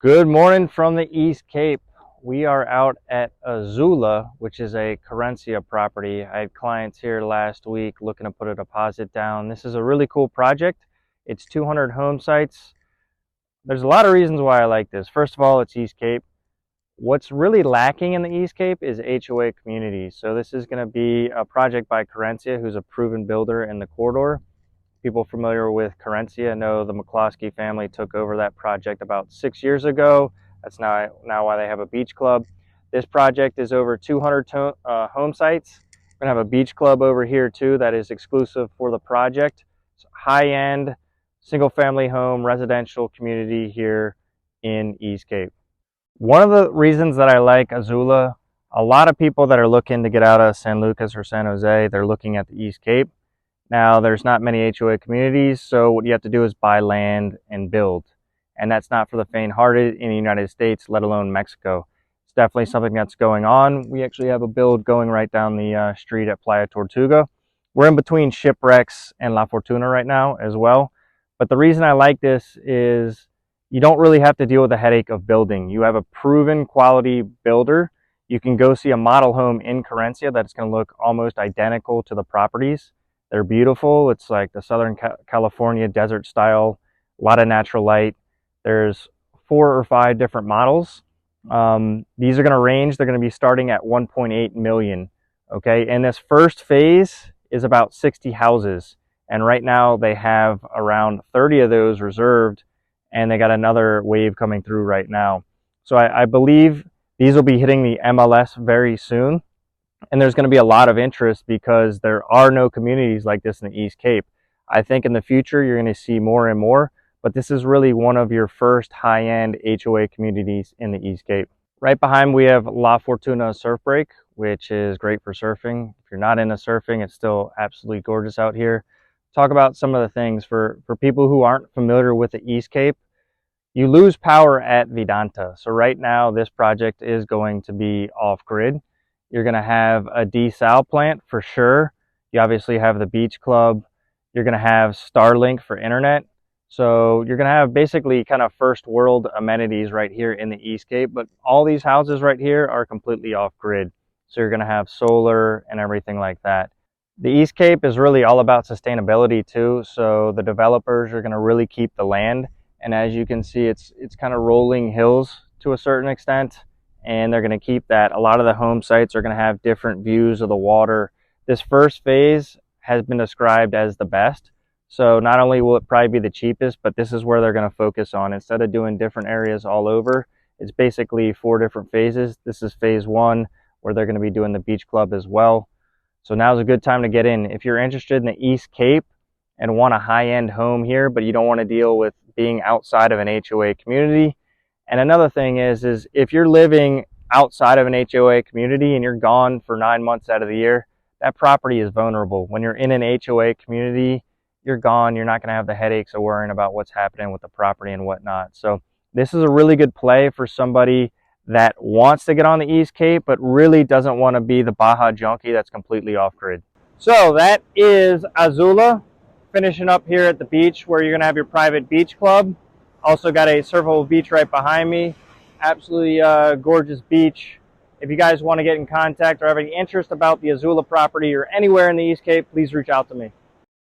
Good morning from the East Cape. We are out at Azula, which is a Querencia property. I had clients here last week looking to put a deposit down. This is a really cool project. It's 200 home sites. There's a lot of reasons why I like this. First of all, it's East Cape. What's really lacking in the East Cape is HOA communities. So this is going to be a project by Querencia, who's a proven builder in the corridor. People familiar with Querencia know the McCloskey family took over that project about 6 years ago. That's now why they have a beach club. This project is over 200 home sites. We're gonna have a beach club over here too that is exclusive for the project. It's high-end, single-family home, residential community here in East Cape. One of the reasons that I like Azula, a lot of people that are looking to get out of San Lucas or San Jose, they're looking at the East Cape. Now, there's not many HOA communities, so what you have to do is buy land and build. And that's not for the faint-hearted in the United States, let alone Mexico. It's definitely something that's going on. We actually have a build going right down the street at Playa Tortuga. We're in between Shipwrecks and La Fortuna right now as well. But the reason I like this is you don't really have to deal with the headache of building. You have a proven quality builder. You can go see a model home in Querencia that's going to look almost identical to the properties. They're beautiful. It's like the Southern California desert style, a lot of natural light. There's 4 or 5 different models. These are going to range. They're going to be starting at 1.8 million. Okay, and this first phase is about 60 houses. And right now they have around 30 of those reserved, and they got another wave coming through right now. So I believe these will be hitting the MLS very soon. And there's going to be a lot of interest because there are no communities like this in the East Cape. I think in the future you're going to see more and more, but this is really one of your first high-end HOA communities in the East Cape. Right behind we have La Fortuna surf break, which is great for surfing. If you're not into surfing, it's still absolutely gorgeous out here. Talk about some of the things for people who aren't familiar with the East Cape. You lose power at Vedanta. So right now this project is going to be off-grid. You're going to have a desal plant for sure. You obviously have the beach club. You're going to have Starlink for internet. So you're going to have basically kind of first world amenities right here in the East Cape. But all these houses right here are completely off grid. So you're going to have solar and everything like that. The East Cape is really all about sustainability too. So the developers are going to really keep the land. And as you can see, it's kind of rolling hills to a certain extent. And they're going to keep that. A lot of the home sites are going to have different views of the water. This first phase has been described as the best. So not only will it probably be the cheapest, but this is where they're going to focus on. Instead of doing different areas all over, it's basically 4 different phases. This is phase 1, where they're going to be doing the beach club as well. So now's a good time to get in. If you're interested in the East Cape and want a high-end home here, but you don't want to deal with being outside of an HOA community. And another thing is if you're living outside of an HOA community and you're gone for 9 months out of the year, that property is vulnerable. When you're in an HOA community, you're gone. You're not going to have the headaches of worrying about what's happening with the property and whatnot. So this is a really good play for somebody that wants to get on the East Cape, but really doesn't want to be the Baja junkie that's completely off-grid. So that is Azula, finishing up here at the beach where you're going to have your private beach club. Also got a surfable beach right behind me. Absolutely gorgeous beach. If you guys want to get in contact or have any interest about the Azula property or anywhere in the East Cape, please reach out to me.